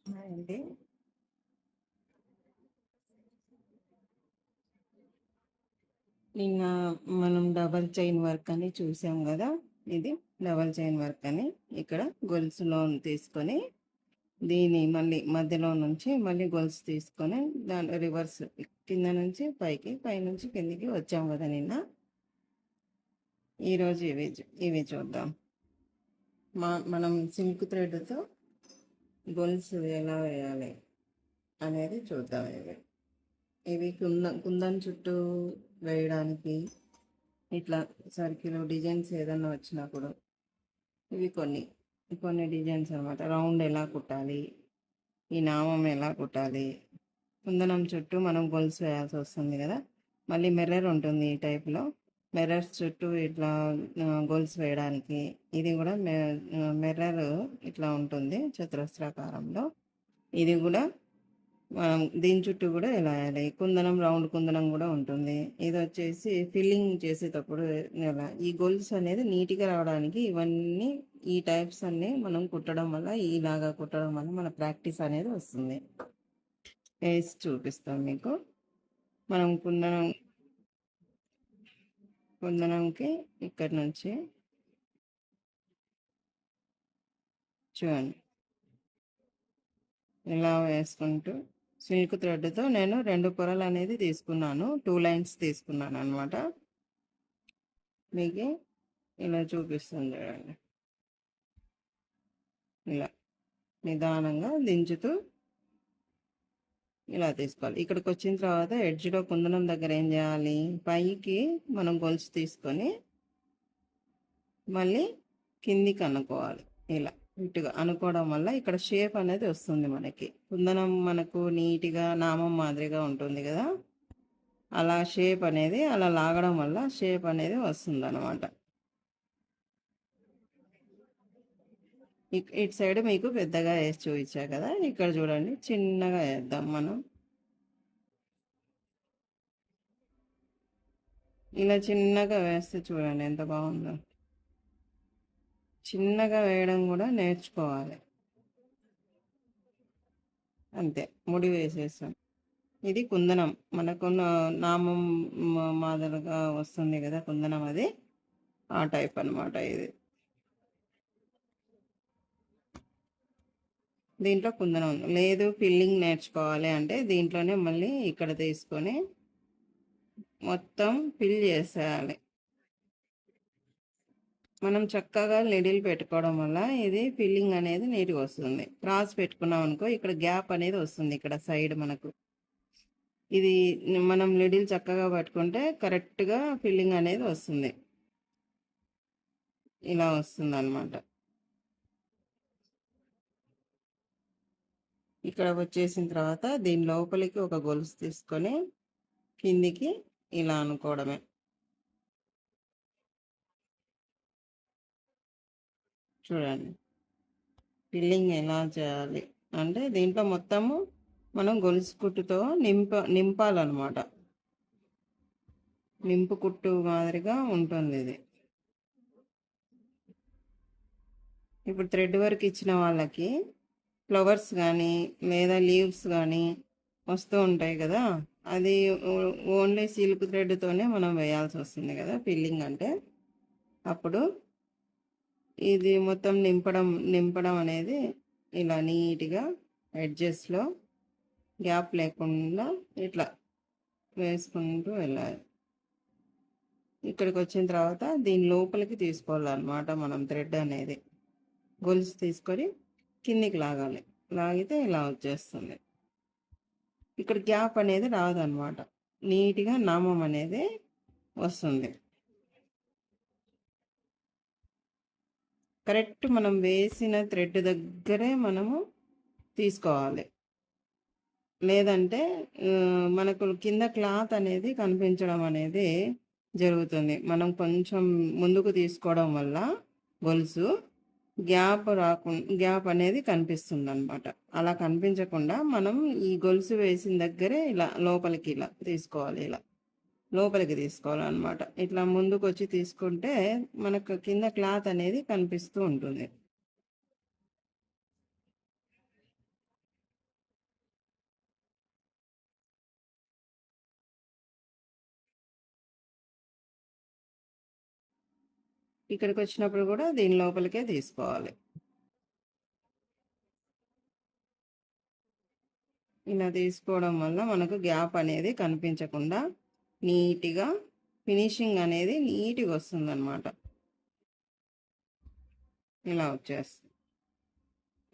Hi అండి. నిన్న మనం డబల్ చైన్ వర్క్ అని చూసాం కదా. ఇది డబల్ చైన్ వర్క్ అని ఇక్కడ గొలుసులో తీసుకొని దీని మళ్ళీ మధ్యలో నుంచి మళ్ళీ గొలుసు తీసుకొని దాని రివర్స్ కింద నుంచి పైకి పై నుంచి కిందికి వచ్చాం కదా నిన్న. ఈరోజు ఇవి చూద్దాం. మనం సిల్క్ థ్రెడ్తో గొలుసు ఎలా వేయాలి అనేది చూద్దాం. ఇవి కుందన్ చుట్టూ వేయడానికి ఇట్లా సర్కిల్ డిజైన్స్ ఏదన్నా వచ్చినప్పుడు ఇవి కొన్ని కొన్ని డిజైన్స్ అనమాట. రౌండ్ ఎలా కుట్టాలి, ఈ నామం ఎలా కుట్టాలి, కుందనం చుట్టూ మనం గొలుసు వేయాల్సి వస్తుంది కదా. మళ్ళీ మిర్రర్ ఉంటుంది ఈ టైప్లో. మిర్రర్స్ చుట్టూ ఇట్లా గొలుసు వేయడానికి ఇది కూడా మిర్రర్ ఇట్లా ఉంటుంది చతురస్రాకారంలో. ఇది కూడా మనం దీని చుట్టూ కూడా ఇలా వేయాలి. కుందనం రౌండ్ కుందనం కూడా ఉంటుంది. ఇది వచ్చేసి ఫిల్లింగ్ చేసేటప్పుడు ఇలా ఈ గొలుసు అనేది నీట్గా రావడానికి ఇవన్నీ ఈ టైప్స్ అన్నీ మనం కుట్టడం వల్ల ఇలాగా కుట్టడం వల్ల మన ప్రాక్టీస్ అనేది వస్తుంది. వేసి చూపిస్తాం మీకు. మనం కుందనంకి ఇక్కడి నుంచి చూడండి ఇలా వేసుకుంటూ సిల్క్ థ్రెడ్తో నేను 2 పొరలు అనేది తీసుకున్నాను. 2 లైన్స్ తీసుకున్నాను అనమాట. మీకు ఇలా చూపిస్తుంది చూడండి. ఇలా నిదానంగా దించుతూ ఇలా తీసుకోవాలి. ఇక్కడికి వచ్చిన తర్వాత ఎడ్జ్లో కుందనం దగ్గర ఏం చేయాలి, పైకి మనం గొలుసు తీసుకొని మళ్ళీ కిందికి అనుకోవాలి. ఇలా ఇటుగా అనుకోవడం వల్ల ఇక్కడ షేప్ అనేది వస్తుంది. మనకి కుందనం మనకు నీట్గా నామం మాదిరిగా ఉంటుంది కదా, అలా షేప్ అనేది అలా లాగడం వల్ల షేప్ అనేది వస్తుంది అనమాట. ఇటు సైడ్ మీకు పెద్దగా వేసి చూపించా కదా, ఇక్కడ చూడండి చిన్నగా వేద్దాం మనం. ఇలా చిన్నగా వేస్తే చూడండి ఎంత బాగుందో. చిన్నగా వేయడం కూడా నేర్చుకోవాలి. అంతే, ముడి వేసేసాం. ఇది కుందనం, మనకు నామం మాదిరిగా వస్తుంది కదా కుందనం, అది ఆ టైప్ అనమాట. ఇది దీంట్లో కుందనం లేదు. ఫిల్లింగ్ నేర్చుకోవాలి అంటే దీంట్లోనే మళ్ళీ ఇక్కడ తీసుకొని మొత్తం ఫిల్ చేసేయాలి. మనం చక్కగా లిడిల్ పెట్టుకోవడం వల్ల ఇది ఫిల్లింగ్ అనేది నీట్గా వస్తుంది. క్రాస్ పెట్టుకున్నాం అనుకో ఇక్కడ గ్యాప్ అనేది వస్తుంది. ఇక్కడ సైడ్ మనకు ఇది మనం లిడిల్ చక్కగా పట్టుకుంటే కరెక్ట్గా ఫిల్లింగ్ అనేది వస్తుంది. ఇలా వస్తుంది అనమాట. ఇక్కడ వచ్చేసిన తర్వాత దీని లోపలికి ఒక గొలుసు తీసుకొని కిందికి ఇలా అనుకోవడమే. చూడండి ఫిల్లింగ్ ఎలా చేయాలి అంటే దీంట్లో మొత్తము మనం గొలుసు కుట్టుతో నింపాలన్నమాట. నింపు కుట్టు మాదిరిగా ఉంటుంది ఇది. ఇప్పుడు థ్రెడ్ వర్క్ ఇచ్చిన వాళ్ళకి ఫ్లవర్స్ కానీ లేదా లీవ్స్ కానీ వస్తూ ఉంటాయి కదా, అది ఓన్లీ సిల్క్ థ్రెడ్తోనే మనం వేయాల్సి వస్తుంది కదా ఫిల్లింగ్ అంటే. అప్పుడు ఇది మొత్తం నింపడం అనేది ఇలా నీట్గా ఎడ్జెస్లో గ్యాప్ లేకుండా ఇట్లా వేసుకుంటూ వెళ్ళాలి. ఇక్కడికి వచ్చిన తర్వాత దీని లోపలికి తీసుకోవాలన్నమాట మనం థ్రెడ్ అనేది. గొలుసు తీసుకొని కిందికి లాగాలి. లాగితే ఇలా వచ్చేస్తుంది. ఇక్కడ గ్యాప్ అనేది రాదనమాట, నీట్గా నామం అనేది వస్తుంది. కరెక్ట్ మనం వేసిన థ్రెడ్ దగ్గరే మనము తీసుకోవాలి. లేదంటే మనకు కింద క్లాత్ అనేది కనిపించడం అనేది జరుగుతుంది. మనం కొంచెం ముందుకు తీసుకోవడం వల్ల గొలుసు గ్యాప్ అనేది కనిపిస్తుంది అనమాట. అలా కనిపించకుండా మనం ఈ గొలుసు వేసిన దగ్గరే ఇలా లోపలికి ఇలా తీసుకోవాలి. ఇలా లోపలికి తీసుకోవాలన్నమాట. ఇట్లా ముందుకు వచ్చి తీసుకుంటే మనకు కింద క్లాత్ అనేది కనిపిస్తూ ఉంటుంది. ఇక్కడికి వచ్చినప్పుడు కూడా దీని లోపలికే తీసుకోవాలి. ఇలా తీసుకోవడం వల్ల మనకు గ్యాప్ అనేది కనిపించకుండా నీట్గా ఫినిషింగ్ అనేది నీట్గా వస్తుంది అనమాట. ఇలా వచ్చేస్తుంది.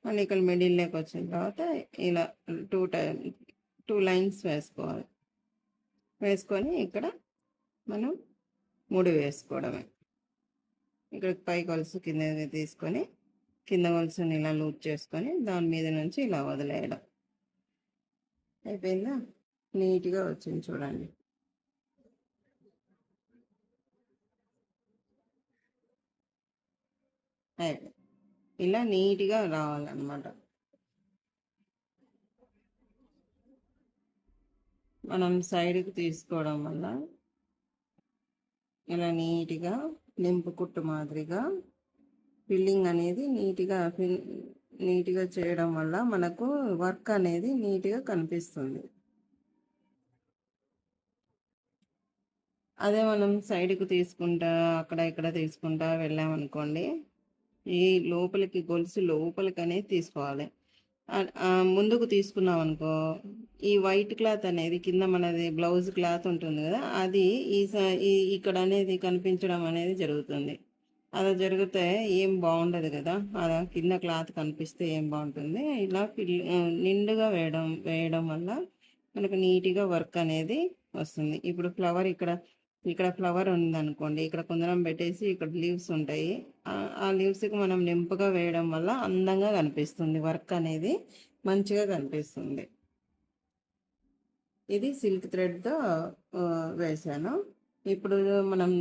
మళ్ళీ ఇక్కడ మిడిల్లోకి వచ్చిన తర్వాత ఇలా టూ లైన్స్ వేసుకోవాలి. వేసుకొని ఇక్కడ మనం ముడి వేసుకోవడమే. ఇక్కడ పై గొలుసు కింద తీసుకొని కింద గొలుసుని ఇలా లూజ్ చేసుకొని దాని మీద నుంచి ఇలా వదిలేయడం. అయిపోయిందా? నీట్గా వచ్చింది చూడండి. అయిపోయింది. ఇలా నీట్గా రావాలన్నమాట. మనం సైడ్కి తీసుకోవడం వల్ల ఇలా నీట్గా నింపు కుట్టు మాదిరిగా ఫిల్లింగ్ అనేది నీట్గా చేయడం వల్ల మనకు వర్క్ అనేది నీట్గా కనిపిస్తుంది. అదే మనం సైడ్కి తీసుకుంటా అక్కడ ఇక్కడ తీసుకుంటా వెళ్ళామనుకోండి, ఈ లోపలికి గొలుసు లోపలికి అనేది తీసుకోవాలి. ముందుకు తీసుకున్నాం అనుకో, ఈ వైట్ క్లాత్ అనేది కింద మనది బ్లౌజ్ క్లాత్ ఉంటుంది కదా, అది ఇక్కడ అనేది కనిపించడం అనేది జరుగుతుంది. అలా జరిగితే ఏం బాగుండదు కదా. అలా కింద క్లాత్ కనిపిస్తే ఏం బాగుంటుంది. ఇలా నిండుగా వేయడం వల్ల మనకు నీట్గా వర్క్ అనేది వస్తుంది. ఇప్పుడు ఫ్లవర్ ఇక్కడ ఫ్లవర్ ఉందనుకోండి, ఇక్కడ కుందరం పెట్టేసి ఇక్కడ లీవ్స్ ఉంటాయి. ఆ లీవ్స్కి మనం నింపుగా వేయడం వల్ల అందంగా కనిపిస్తుంది, వర్క్ అనేది మంచిగా కనిపిస్తుంది. ఇది సిల్క్ థ్రెడ్తో వేసాను. ఇప్పుడు మనం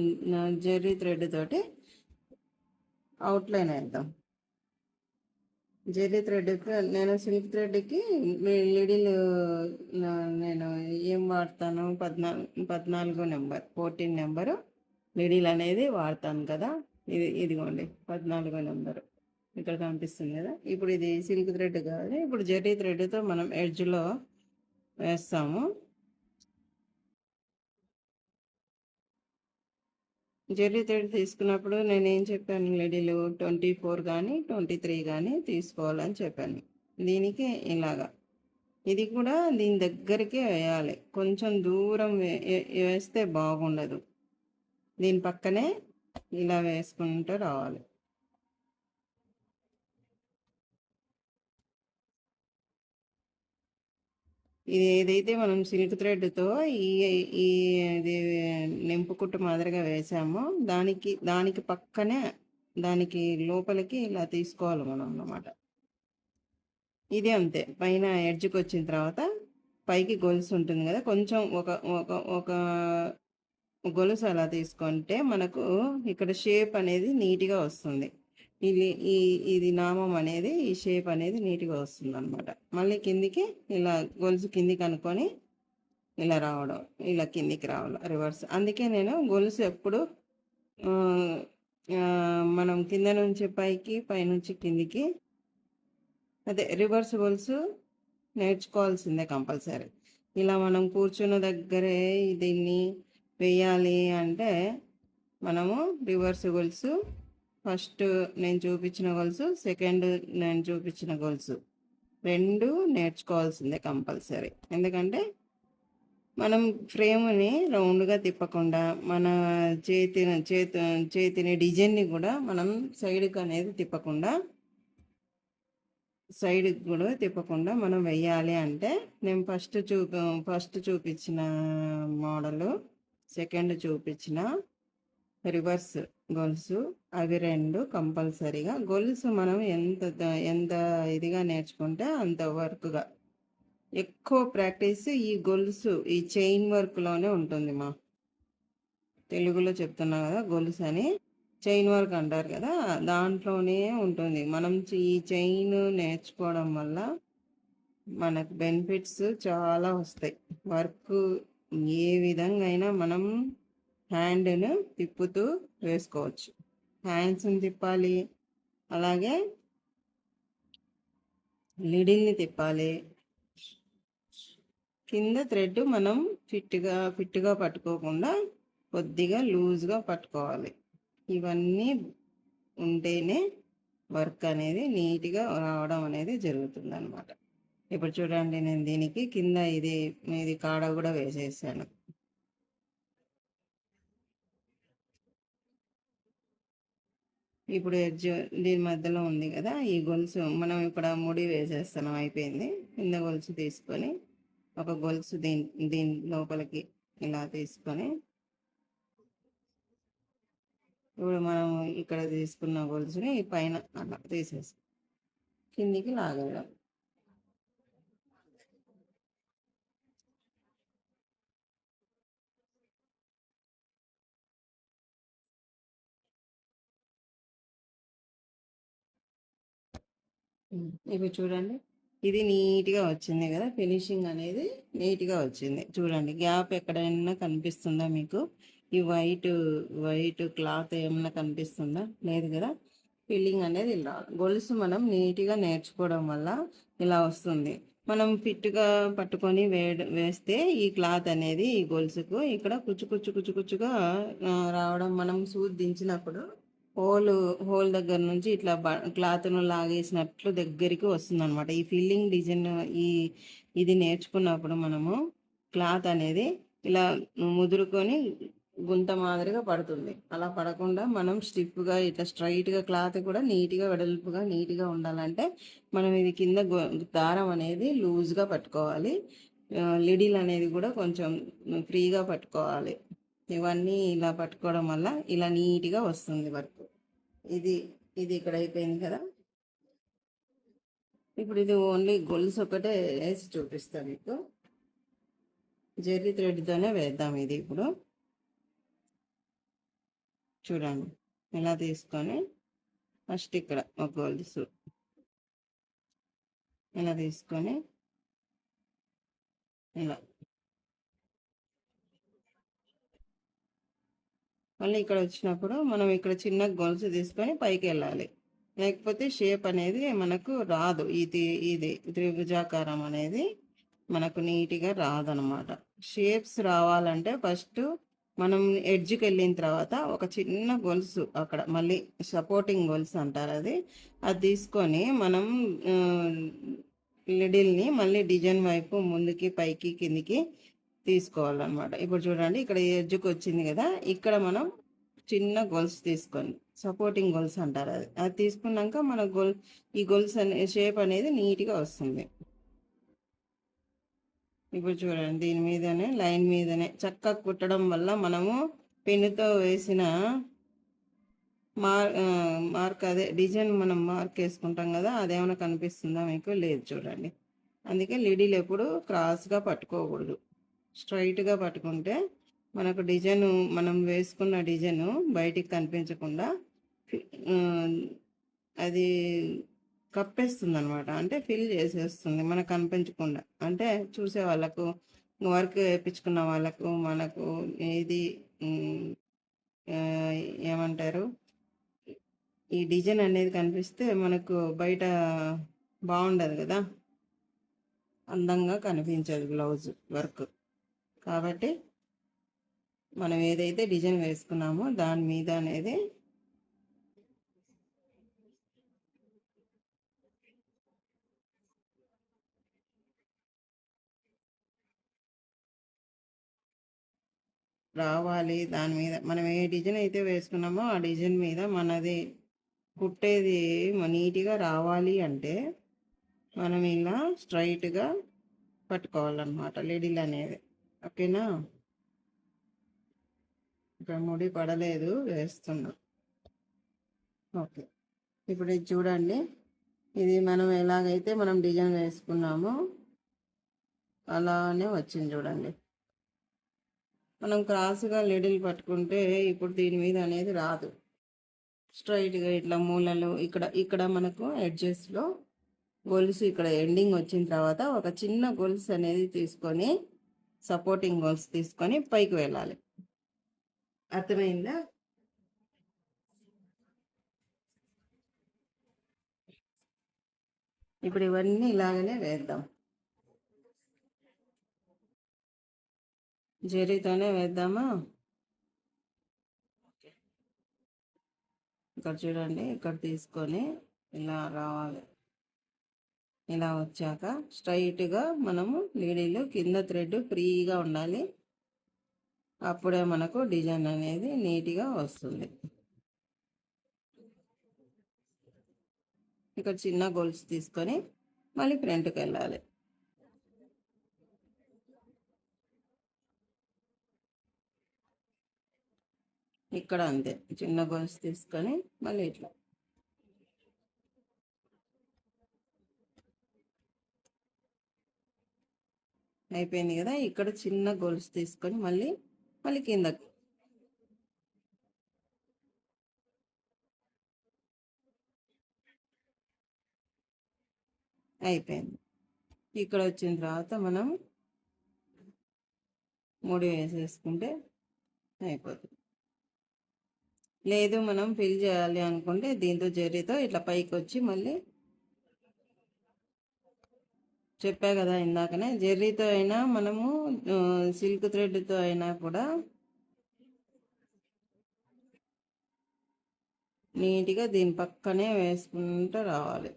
జెర్రీ థ్రెడ్ తోటి అవుట్లైన్ వేద్దాం. జెర్రీ థ్రెడ్కి నేను సిల్క్ థ్రెడ్కి లిడిల్ నేను ఏం వాడతాను, 14 నెంబర్ 14 నెంబరు లిడిల్ అనేది వాడతాను కదా. ఇదిగోండి 14 నెంబరు ఇక్కడ కనిపిస్తుంది కదా. ఇప్పుడు ఇది సిల్క్ థ్రెడ్ కాదు, ఇప్పుడు జెర్రీ థ్రెడ్తో మనం ఎడ్జ్లో వేస్తాము. జెర్రీ థ్రెడ్ తీసుకున్నప్పుడు నేనేం చెప్పాను, లిడిలు 24 కానీ 23 కానీ తీసుకోవాలని చెప్పాను. దీనికి ఇలాగా ఇది కూడా దీని దగ్గరికి వేయాలి. కొంచెం దూరం వేస్తే బాగుండదు. దీని పక్కనే ఇలా వేసుకుంటూ రావాలి. ఇది ఏదైతే మనం సిల్క్ థ్రెడ్తో ఇది నింపు కుట్టు మాదిరిగా వేసామో దానికి పక్కనే దానికి లోపలికి ఇలా తీసుకోవాలి మనం అన్నమాట. ఇది అంతే. పైన ఎడ్జ్కి వచ్చిన తర్వాత పైకి గొలుసు ఉంటుంది కదా, కొంచెం ఒక గొలుసు అలా తీసుకుంటే మనకు ఇక్కడ షేప్ అనేది నీట్గా వస్తుంది. ఇది నామం అనేది ఈ షేప్ అనేది నీట్గా వస్తుంది అనమాట. మళ్ళీ కిందికి ఇలా గొలుసు కిందికి అనుకొని ఇలా రావడం, ఇలా కిందికి రావడం రివర్స్. అందుకే నేను గొలుసు ఎప్పుడు మనం కింద నుంచి పైకి పైనుంచి కిందికి అదే రివర్స్ గొలుసు నేర్చుకోవాల్సిందే కంపల్సరీ. ఇలా మనం కూర్చున్న దగ్గరే దీన్ని వేయాలి అంటే మనము రివర్స్ గొలుసు ఫస్ట్ నేను చూపించిన గొలుసు, సెకండ్ నేను చూపించిన గొలుసు రెండు నేర్చుకోవాల్సిందే కంపల్సరీ. ఎందుకంటే మనం ఫ్రేమ్ని రౌండ్గా తిప్పకుండా మన చేతిని డిజైన్ని కూడా మనం సైడ్కి అనేది తిప్పకుండా మనం వెయ్యాలి అంటే నేను ఫస్ట్ చూపించిన మోడలు, సెకండ్ చూపించిన రివర్స్ గొలుసు, అవి రెండు కంపల్సరీగా. గొలుసు మనం ఎంత ఇదిగా నేర్చుకుంటే అంత వర్క్గా ఎక్కువ ప్రాక్టీస్ ఈ గొలుసు ఈ చైన్ వర్క్లోనే ఉంటుంది. మా తెలుగులో చెప్తున్నా కదా, గొలుసు అని చైన్ వర్క్ అంటారు కదా, దాంట్లోనే ఉంటుంది. మనం ఈ చైన్ నేర్చుకోవడం వల్ల మనకు బెనిఫిట్స్ చాలా వస్తాయి. వర్క్ ఏ విధంగా అయినా మనం హ్యాండ్ను తిప్పుతూ వేసుకోవచ్చు. హ్యాండ్స్ని తిప్పాలి, అలాగే లిడిల్ని తిప్పాలి. కింద థ్రెడ్ మనం ఫిట్గా పట్టుకోకుండా కొద్దిగా లూజ్గా పట్టుకోవాలి. ఇవన్నీ ఉంటేనే వర్క్ అనేది నీట్గా రావడం అనేది జరుగుతుంది అనమాట. ఇప్పుడు చూడండి, నేను దీనికి కింద ఇది ఇది కాడ కూడా వేసేసాను. ఇప్పుడు ఎడ్జ్ దీని మధ్యలో ఉంది కదా, ఈ గొలుసు మనం ఇక్కడ ముడి వేసేస్తున్నాం, అయిపోయింది. కింద గొలుసు తీసుకొని ఒక గొలుసు దీని లోపలికి ఇలా తీసుకొని, ఇప్పుడు మనం ఇక్కడ తీసుకున్న గొలుసుని ఈ పైన అలా తీసేసి కిందికి లాగేయడం. ఇప్పుడు చూడండి, ఇది నీట్గా వచ్చింది కదా, ఫినిషింగ్ అనేది నీట్గా వచ్చింది. చూడండి, గ్యాప్ ఎక్కడైనా కనిపిస్తుందా మీకు? ఈ వైట్ వైట్ క్లాత్ ఏమన్నా కనిపిస్తుందా? లేదు కదా. ఫిల్లింగ్ అనేది ఇలా గొలుసు మనం నీట్గా నేర్చుకోవడం వల్ల ఇలా వస్తుంది. మనం ఫిట్గా పట్టుకొని వేస్తే ఈ క్లాత్ అనేది ఈ గొలుసుకు ఇక్కడ కుచ్చు కుచ్చు కుచ్చు కుచ్చుగా రావడం, మనం సూది దించినప్పుడు హోల్ హోల్ దగ్గర నుంచి ఇట్లా క్లాత్ను లాగేసినట్లు దగ్గరికి వస్తుంది అనమాట. ఈ ఫిల్లింగ్ డిజైన్ ఈ ఇది నేర్చుకున్నప్పుడు మనము క్లాత్ అనేది ఇలా ముదురుకొని గుంత మాదిరిగా పడుతుంది. అలా పడకుండా మనం స్టిఫ్గా ఇట్లా స్ట్రైట్గా క్లాత్ కూడా నీట్గా వెడల్పుగా నీట్గా ఉండాలంటే మనం ఇది కింద దారం అనేది లూజ్గా పట్టుకోవాలి. లిడిల్ అనేది కూడా కొంచెం ఫ్రీగా పట్టుకోవాలి. ఇవన్నీ ఇలా పట్టుకోవడం వల్ల ఇలా నీట్గా వస్తుంది వర్క్. ఇది ఇది ఇక్కడ అయిపోయింది కదా. ఇప్పుడు ఇది ఓన్లీ గొలుసు ఒకటే వేసి చూపిస్తాను మీకు. జెర్రీ థ్రెడ్తోనే వేద్దాం ఇది. ఇప్పుడు చూడండి, ఇలా తీసుకొని ఫస్ట్ ఇక్కడ ఒక గొలుసు ఇలా తీసుకొని ఇలా మళ్ళీ ఇక్కడ వచ్చినప్పుడు మనం ఇక్కడ చిన్న గొలుసు తీసుకొని పైకి వెళ్ళాలి. లేకపోతే షేప్ అనేది మనకు రాదు. ఇది త్రిభుజాకారం అనేది మనకు నీట్గా రాదనమాట. షేప్స్ రావాలంటే ఫస్ట్ మనం ఎడ్జ్కి వెళ్ళిన తర్వాత ఒక చిన్న గొలుసు అక్కడ మళ్ళీ సపోర్టింగ్ గొలుసు అంటారు అది తీసుకొని మనం లిడిల్ని మళ్ళీ డిజైన్ వైపు ముందుకి పైకి కిందికి తీసుకోవాలన్నమాట. ఇప్పుడు చూడండి, ఇక్కడ ఎడ్జ్కి వచ్చింది కదా, ఇక్కడ మనం చిన్న గొలుసు తీసుకొని సపోర్టింగ్ గొలుసు అంటారు అది తీసుకున్నాక మన ఈ గొలుసు అనే షేప్ అనేది నీట్గా వస్తుంది. ఇప్పుడు చూడండి, దీని మీదనే లైన్ మీదనే చక్కగా కుట్టడం వల్ల మనము పెన్నుతో వేసిన మార్క్ అదే డిజైన్ మనం మార్క్ వేసుకుంటాం కదా, అదేమైనా కనిపిస్తుందా మీకు? లేదు. చూడండి, అందుకే లిడిల్ ఎప్పుడు క్రాస్గా పట్టుకోకూడదు, స్ట్రైట్గా పట్టుకుంటే మనకు డిజైన్ మనం వేసుకున్న డిజైన్ బయటికి కనిపించకుండా అది కప్పేస్తుంది అనమాట. అంటే ఫిల్ చేసేస్తుంది మనకు కనిపించకుండా. అంటే చూసే వాళ్ళకు, వర్క్ వేయించుకున్న వాళ్ళకు, మనకు ఇది ఏమంటారు, ఈ డిజైన్ అనేది కనిపిస్తే మనకు బయట బాగుండదు కదా, అందంగా కనిపించదు బ్లౌజ్ వర్క్. కాబట్టి మనం ఏదైతే డిజైన్ వేసుకున్నామో దాని మీద అనేది రావాలి. దాని మీద మనం ఏ డిజైన్ అయితే వేసుకున్నామో ఆ డిజైన్ మీద మనది కుట్టేది నీట్గా రావాలి అంటే మనం ఇలా స్ట్రైట్గా పట్టుకోవాలన్నమాట లిడిల్ అనేది. ఓకేనా? ఇక్కడ ముడి పడలేదు, వేస్తున్నా. ఓకే, ఇప్పుడు ఇది చూడండి, ఇది మనం ఎలాగైతే మనం డిజైన్ వేసుకున్నామో అలానే వచ్చింది. చూడండి, మనం క్రాస్గా లిడిల్ పట్టుకుంటే ఇప్పుడు దీని మీద అనేది రాదు. స్ట్రైట్గా ఇట్లా మూలలు ఇక్కడ ఇక్కడ మనకు ఎడ్జెస్లో గొలుసు ఇక్కడ ఎండింగ్ వచ్చిన తర్వాత ఒక చిన్న గొలుసు అనేది తీసుకొని సపోర్టింగ్ గొలుసు తీసుకొని పైకి వెళ్ళాలి. అర్థమైందా? ఇప్పుడు ఇవన్నీ ఇలాగనే వేద్దాం, జరీతోనే వేద్దామా? ఇక్కడ చూడండి, ఇక్కడ తీసుకొని ఇలా రావాలి. ఇలా వచ్చాక స్ట్రైట్గా మనము నీడిలో కింద థ్రెడ్ ఫ్రీగా ఉండాలి. అప్పుడే మనకు డిజైన్ అనేది నీట్గా వస్తుంది. ఇక్కడ చిన్న గొలుసు తీసుకొని మళ్ళీ ఫ్రంట్కి వెళ్ళాలి. ఇక్కడ అంతే, చిన్న గొలుసు తీసుకొని మళ్ళీ ఇట్లా అయిపోయింది కదా. ఇక్కడ చిన్న గొలుసు తీసుకొని మళ్ళీ మళ్ళీ కిందకి అయిపోయింది. ఇక్కడ వచ్చిన తర్వాత మనం ముడి వేసేసుకుంటే అయిపోతుంది. లేదు మనం ఫిల్ చేయాలి అనుకుంటే దీంతో జరీతో ఇట్లా పైకి వచ్చి మళ్ళీ చెప్పా కదా ఇందాకనే, జెర్రీతో అయినా మనము సిల్క్ థ్రెడ్తో అయినా కూడా నీట్గా దీని పక్కనే వేసుకుంటూ రావాలి.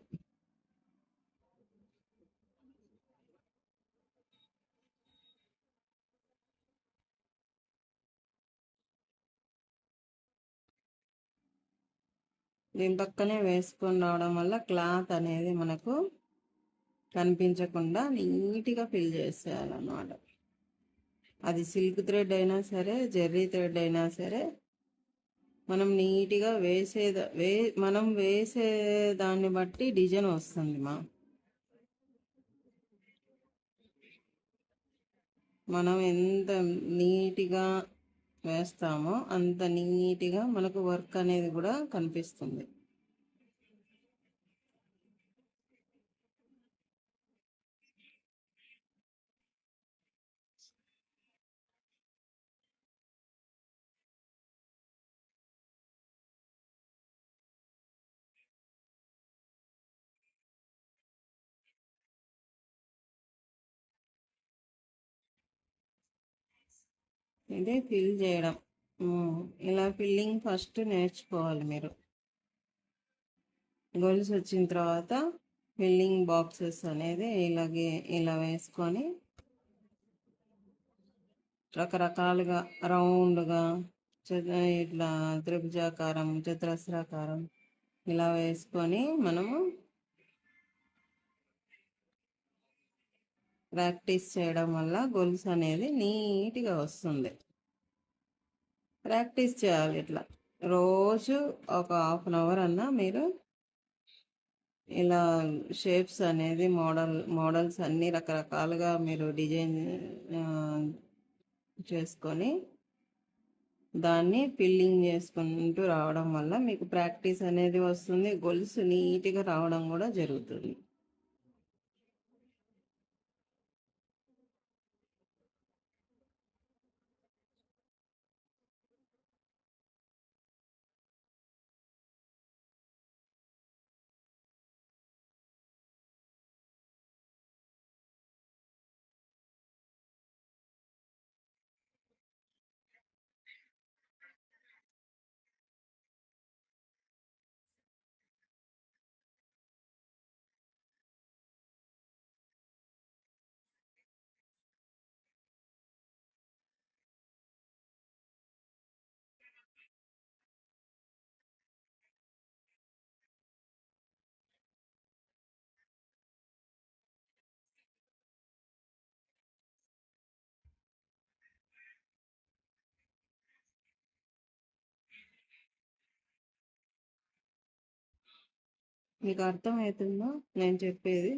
దీని పక్కనే వేసుకొని రావడం వల్ల క్లాత్ అనేది మనకు కనిపించకుండా నీట్గా ఫిల్ చేసేయాలన్నమాట. అది సిల్క్ థ్రెడ్ అయినా సరే, జెర్రీ థ్రెడ్ అయినా సరే, మనం నీట్గా మనం వేసే దాన్ని బట్టి డిజైన్ వస్తుంది. మనం ఎంత నీట్గా వేస్తామో అంత నీట్గా మనకు వర్క్ అనేది కూడా కనిపిస్తుంది. ఇదే ఫిల్ చేయడం. ఇలా ఫిల్లింగ్ ఫస్ట్ నేర్చుకోవాలి మీరు. గొలుసు వచ్చిన తర్వాత ఫిల్లింగ్ బాక్సెస్ అనేది ఇలా వేసుకొని రకరకాలుగా రౌండ్గా, ఇట్లా త్రిభుజాకారం, చతురస్రాకారం ఇలా వేసుకొని మనము ప్రాక్టీస్ చేయడం వల్ల గొలుసు అనేది నీట్గా వస్తుంది. ప్రాక్టీస్ చేయాలి. ఇట్లా రోజు ఒక ½ అన్నా మీరు ఇలా షేప్స్ అనేది మోడల్స్ అన్నీ రకరకాలుగా మీరు డిజైన్ చేసుకొని దాన్ని ఫిల్లింగ్ చేసుకుంటూ రావడం వల్ల మీకు ప్రాక్టీస్ అనేది వస్తుంది. గొలుసు నీట్గా రావడం కూడా జరుగుతుంది. మీకు అర్థమవుతుందో నేను చెప్పేది?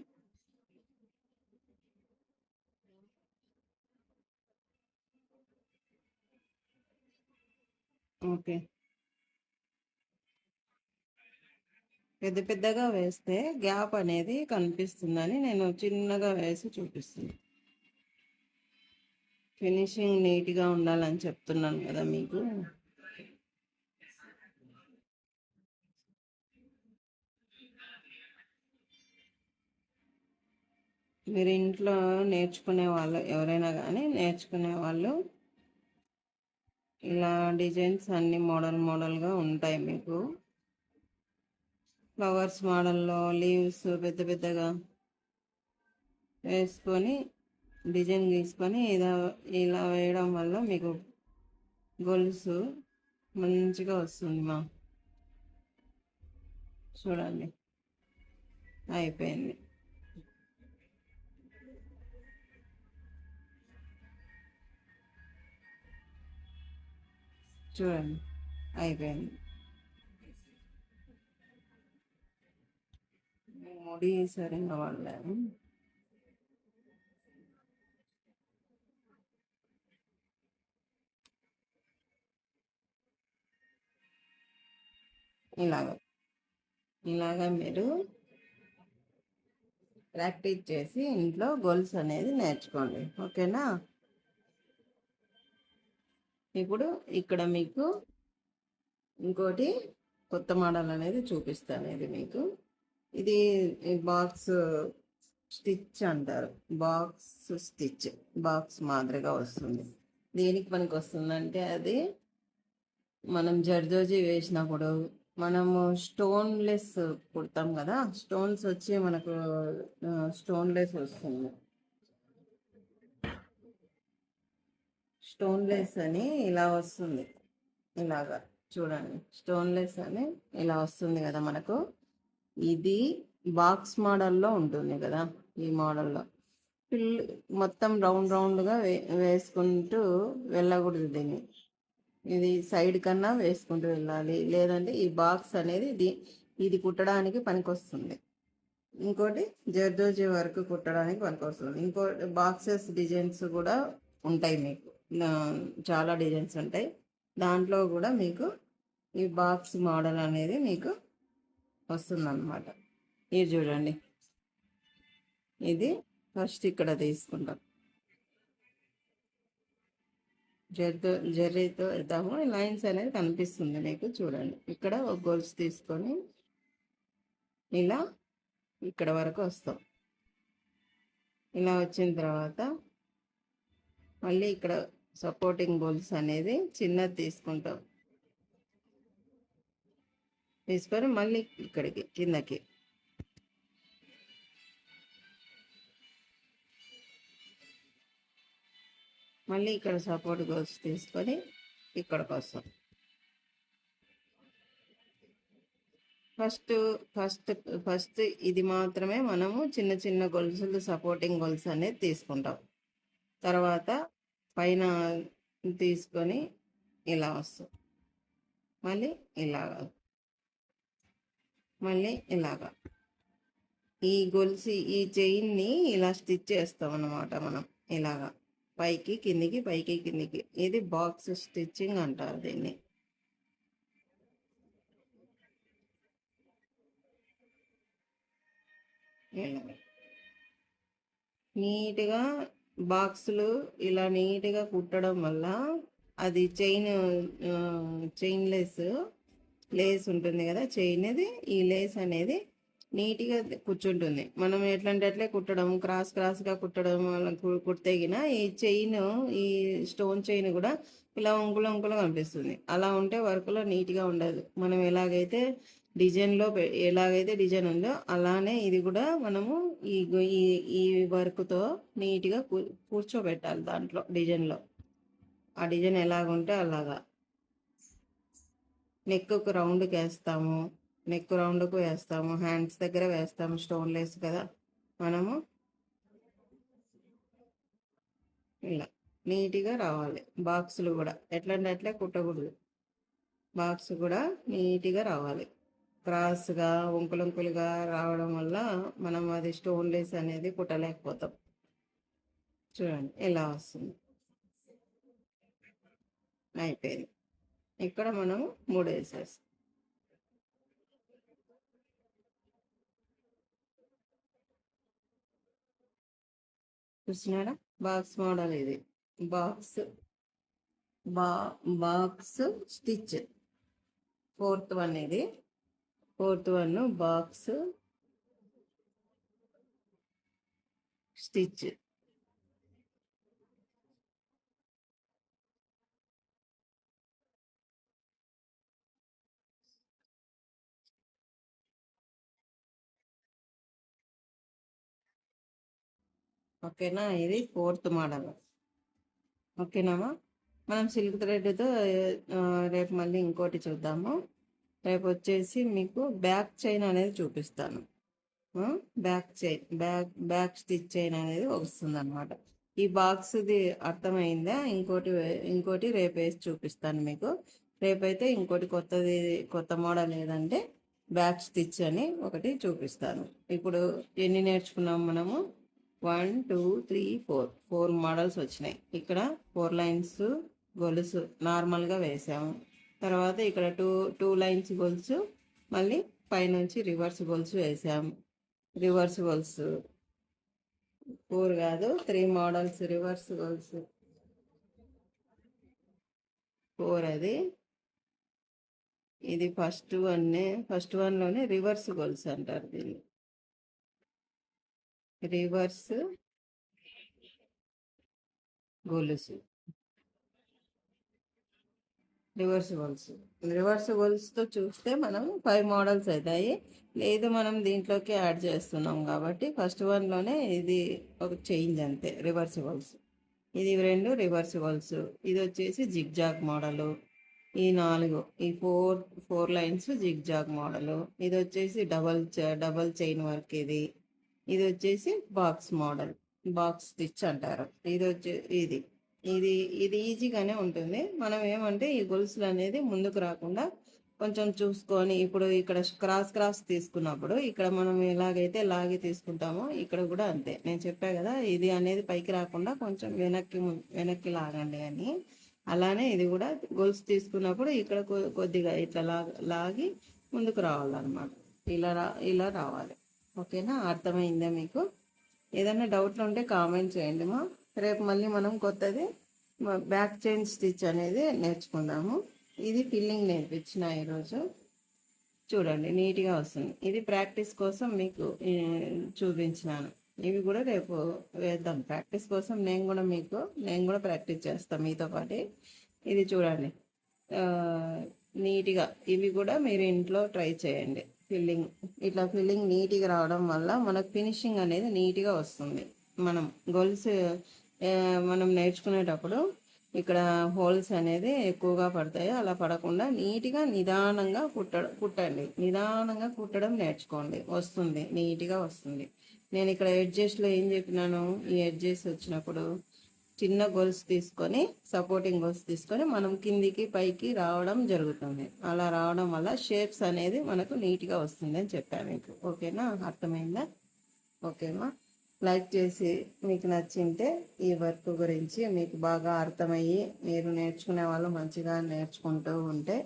ఓకే. పెద్ద పెద్దగా వేస్తే గ్యాప్ అనేది కనిపిస్తుందని నేను చిన్నగా వేసి చూపిస్తున్నాను. ఫినిషింగ్ నీట్గా ఉండాలని చెప్తున్నాను కదా మీకు. మీరు ఇంట్లో నేర్చుకునే వాళ్ళు ఎవరైనా కానీ నేర్చుకునే వాళ్ళు ఇలా డిజైన్స్ అన్ని మోడల్గా ఉంటాయి మీకు. ఫ్లవర్స్ మోడల్లో లీవ్స్ పెద్ద పెద్దగా వేసుకొని డిజైన్ గీసుకొని ఇలా వేయడం వల్ల మీకు గొలుసు మంచిగా వస్తుంది మా. చూడండి, అయిపోయింది. చూడండి, అయిపోయింది. ముడి సరిగా వాడలేదు. ఇలాగా మీరు ప్రాక్టీస్ చేసి ఇంట్లో గొలుసు అనేది నేర్చుకోండి. ఓకేనా? ఇప్పుడు ఇక్కడ మీకు ఇంకోటి కొత్త మోడల్ అనేది చూపిస్తాను. ఇది మీకు ఇది బాక్స్ స్టిచ్ అంటారు. బాక్స్ స్టిచ్ బాక్స్ మాదిరిగా వస్తుంది. దేనికి పనికి వస్తుందంటే అది మనం జర్దోజీ వేసినప్పుడు మనము స్టోన్లెస్ కుడతాం కదా, స్టోన్స్ వచ్చి మనకు స్టోన్లెస్ వస్తుంది. స్టోన్లెస్ అని ఇలా వస్తుంది. ఇలాగా చూడండి, స్టోన్లెస్ అని ఇలా వస్తుంది కదా మనకు. ఇది బాక్స్ మోడల్లో ఉంటుంది కదా. ఈ మోడల్లో ఫిల్ మొత్తం రౌండ్ రౌండ్గా వేసుకుంటూ వెళ్ళకూడదు దీన్ని. ఇది సైడ్ కన్నా వేసుకుంటూ వెళ్ళాలి. లేదంటే ఈ బాక్స్ అనేది ఇది కుట్టడానికి పనికొస్తుంది. ఇంకోటి జర్దోజీ వర్క్ కుట్టడానికి పనికొస్తుంది. ఇంకోటి బాక్సెస్ డిజైన్స్ కూడా ఉంటాయి మీకు. చాలా డిజైన్స్ ఉంటాయి. దాంట్లో కూడా మీకు ఈ బాక్స్ మోడల్ అనేది మీకు వస్తుందన్నమాట. ఇది చూడండి, ఇది ఫస్ట్ ఇక్కడ తీసుకుంటాం. జర్రీతో ఇద్దాము. లైన్స్ అనేది కనిపిస్తుంది మీకు. చూడండి, ఇక్కడ ఒక గొలుసు తీసుకొని ఇలా ఇక్కడ వరకు వస్తాం. ఇలా వచ్చిన తర్వాత మళ్ళీ ఇక్కడ సపోర్టింగ్ గొలుసు అనేది చిన్నది తీసుకుంటాం. తీసుకొని మళ్ళీ ఇక్కడికి కిందకి మళ్ళీ ఇక్కడ సపోర్ట్ గొలుసు తీసుకొని ఇక్కడికి వస్తాం. ఫస్ట్ ఫస్ట్ ఫస్ట్ ఇది మాత్రమే మనము చిన్న చిన్న గొలుసులు సపోర్టింగ్ గొలుసు అనేది తీసుకుంటాం. తర్వాత పైన తీసుకొని ఇలా వస్తాం. మళ్ళీ ఇలాగా, మళ్ళీ ఇలాగా ఈ గొలుసు ఈ చైన్ని ఇలా స్టిచ్ చేస్తాం అన్నమాట మనం. ఇలాగా పైకి కిందికి పైకి కిందికి. ఇది బాక్స్ స్టిచ్చింగ్ అంటారు దీన్ని. నీట్గా బాక్సులు ఇలా నీట్గా కుట్టడం వల్ల అది చైన్లెస్ లేస్ ఉంటుంది కదా, చైన్ అది ఈ లేస్ అనేది నీట్గా కూర్చుంటుంది. మనం ఎట్లంటే అట్లే కుట్టడం, క్రాస్ క్రాస్గా కుట్టడం కుడితేగిన ఈ చైన్, ఈ స్టోన్ చైన్ కూడా ఇలా వంకులు కనిపిస్తుంది. అలా ఉంటే వర్క్లో నీట్గా ఉండదు. మనం ఎలాగైతే డిజైన్ ఉందో అలానే ఇది కూడా మనము ఈ ఈ వర్క్తో నీట్గా కూర్చోబెట్టాలి దాంట్లో డిజైన్లో. ఆ డిజైన్ ఎలాగుంటే అలాగా. నెక్కు రౌండ్కి వేస్తాము, నెక్ రౌండ్కు వేస్తాము, హ్యాండ్స్ దగ్గర వేస్తాము. స్టోన్ లేస్ కదా మనము. ఇలా నీట్గా రావాలి. బాక్సులు కూడా ఎట్లంటే అట్లే కుట్టకూడదు. బాక్స్ కూడా నీట్గా రావాలి. క్రాస్గా వంకులుగా రావడం వల్ల మనం అది స్టోన్ లేస్ అనేది కుట్టలేకపోతాం. చూడండి ఇలా వస్తుంది. అయిపోయింది. ఇక్కడ మనం 3 వేసేస్తాం. చూసినారా, బాక్స్ మోడల్ ఇది. Box box stitch fourth one. ఇది ఫోర్త్ వన్ బాక్స్ స్టిచ్. ఓకేనా, ఇది 4th మోడల్. ఓకేనామా, మనం సిల్క్ థ్రెడ్తో రేపు మళ్ళీ ఇంకోటి చూద్దాము. రేపు వచ్చేసి మీకు బ్యాక్ చైన్ అనేది చూపిస్తాను. Back chain, back stitch chain అనేది వస్తుంది అనమాట. ఈ బాక్స్ది అర్థమైందా? ఇంకోటి రేపు వేసి చూపిస్తాను మీకు. రేపైతే ఇంకోటి కొత్త మోడల్ ఏదంటే బ్యాక్ స్టిచ్ అని ఒకటి చూపిస్తాను. ఇప్పుడు ఎన్ని నేర్చుకున్నాం మనము? 1 2 3 4 మోడల్స్ వచ్చినాయి. ఇక్కడ 4 లైన్స్ గొలుసు నార్మల్గా వేసాము. తర్వాత ఇక్కడ టూ లైన్స్ గొలుసు, మళ్ళీ పైనుంచి రివర్స్ గొలుసు వేసాము. రివర్స్ గొలుసు 4 కాదు, 3 మోడల్స్ రివర్స్ గొలుసు 4. అది ఇది ఫస్ట్ వన్లోనే రివర్స్ గొలుసు అంటారు దీన్ని. రివర్స్ గొలుసు, రివర్స్ గొలుసుతో చూస్తే మనం 5 మోడల్స్ అవుతాయి. లేదు మనం దీంట్లోకి యాడ్ చేస్తున్నాం కాబట్టి ఫస్ట్ వన్లోనే ఇది ఒక చేంజ్ అంతే, రివర్స్ గొలుసు. ఇది 2 రివర్స్ గొలుసు. ఇది వచ్చేసి జిగ్ జాగ్ మోడలు. ఈ 4 ఈ 4 లైన్స్ జిగ్ జాగ్ మోడలు. ఇది వచ్చేసి డబల్ చైన్ వర్క్. ఇది వచ్చేసి బాక్స్ మోడల్, బాక్స్ స్టిచ్ అంటారు. ఇది ఇది ఇది ఈజీగానే ఉంటుంది. మనం ఏమంటే ఈ గొలుసులు అనేది ముందుకు రాకుండా కొంచెం చూసుకొని, ఇప్పుడు ఇక్కడ క్రాస్ తీసుకున్నప్పుడు ఇక్కడ మనం ఎలాగైతే లాగి తీసుకుంటామో ఇక్కడ కూడా అంతే. నేను చెప్పా కదా, ఇది అనేది పైకి రాకుండా కొంచెం వెనక్కి లాగండి అని. అలానే ఇది కూడా గొలుసు తీసుకున్నప్పుడు ఇక్కడ కొద్దిగా ఇట్లా లాగి ముందుకు రావాలన్నమాట. ఇలా రావాలి. ఓకేనా, అర్థమైందా మీకు? ఏదైనా డౌట్లు ఉంటే కామెంట్ చేయండి మా. రేపు మళ్ళీ మనం కొత్తది బ్యాక్ చైన్ స్టిచ్ అనేది నేర్చుకుందాము. ఇది ఫిల్లింగ్ నేర్పించిన ఈరోజు. చూడండి నీట్గా వస్తుంది. ఇది ప్రాక్టీస్ కోసం మీకు చూపించినాను. ఇవి కూడా రేపు వేద్దాం ప్రాక్టీస్ కోసం. నేను కూడా ప్రాక్టీస్ చేస్తాను మీతో పాటు. ఇది చూడండి నీట్గా. ఇవి కూడా మీరు ఇంట్లో ట్రై చేయండి. ఫిల్లింగ్ నీట్గా రావడం వల్ల మనకు ఫినిషింగ్ అనేది నీట్గా వస్తుంది. మనం గొలుసు మనం నేర్చుకునేటప్పుడు ఇక్కడ హోల్స్ అనేది ఎక్కువగా పడతాయి. అలా పడకుండా నీట్గా నిదానంగా కుట్టండి. నిదానంగా కుట్టడం నేర్చుకోండి, వస్తుంది, నీట్గా వస్తుంది. నేను ఇక్కడ ఎడ్జెస్ట్లో ఏం చెప్పినాను, ఈ ఎడ్జెస్ వచ్చినప్పుడు చిన్న గొలుసు తీసుకొని, సపోర్టింగ్ గొలుసు తీసుకొని మనం కిందికి పైకి రావడం జరుగుతుంది. అలా రావడం వల్ల షేప్స్ అనేది మనకు నీట్గా వస్తుంది అని చెప్పాను మీకు. ఓకేనా, అర్థమైందా? ఓకేమా, లైక్ చేసి మీకు నచ్చింటే ఈ వర్క్ గురించి మీకు బాగా అర్థమయ్యి మీరు నేర్చుకునే వాళ్ళు మంచిగా నేర్చుకుంటూ ఉంటే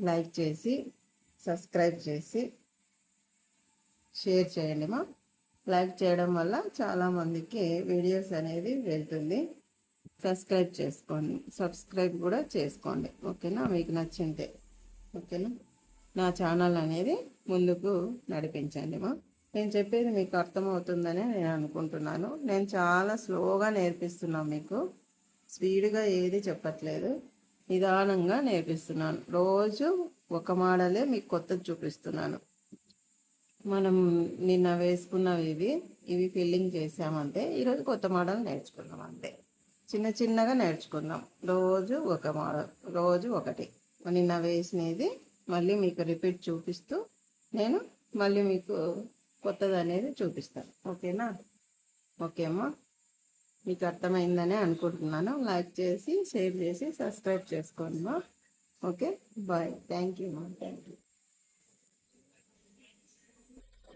లైక్ చేసి సబ్స్క్రైబ్ చేసి షేర్ చేయండి మా. లైక్ చేయడం వల్ల చాలామందికి వీడియోస్ అనేది వెళ్తుంది. సబ్స్క్రైబ్ కూడా చేసుకోండి. ఓకేనా, మీకు నచ్చింటే. ఓకేనా, నా ఛానల్ అనేది ముందుకు నడిపించండి మా. నేను చెప్పేది మీకు అర్థమవుతుందని నేను అనుకుంటున్నాను. నేను చాలా స్లోగా నేర్పిస్తున్నాను మీకు, స్పీడ్గా ఏది చెప్పట్లేదు, నిదానంగా నేర్పిస్తున్నాను. రోజు ఒక మోడలే మీకు కొత్తది చూపిస్తున్నాను. మనం నిన్న వేసుకున్నవి ఇవి ఫిల్లింగ్ చేసామంటే ఈరోజు కొత్త మోడల్ నేర్చుకున్నాం అంతే. చిన్నగా నేర్చుకుందాం. రోజు ఒక మోడల్, రోజు ఒకటి. నిన్న వేసినది మళ్ళీ మీకు రిపీట్ చూపిస్తూ నేను మళ్ళీ మీకు కొత్తది అనేది చూపిస్తాను. ఓకేనా? ఓకే అమ్మా, మీకు అర్థమైందని అనుకుంటున్నాను. లైక్ చేసి షేర్ చేసి సబ్స్క్రైబ్ చేసుకోండి మా. Okay, bye. థ్యాంక్ యూ మా. Thank you.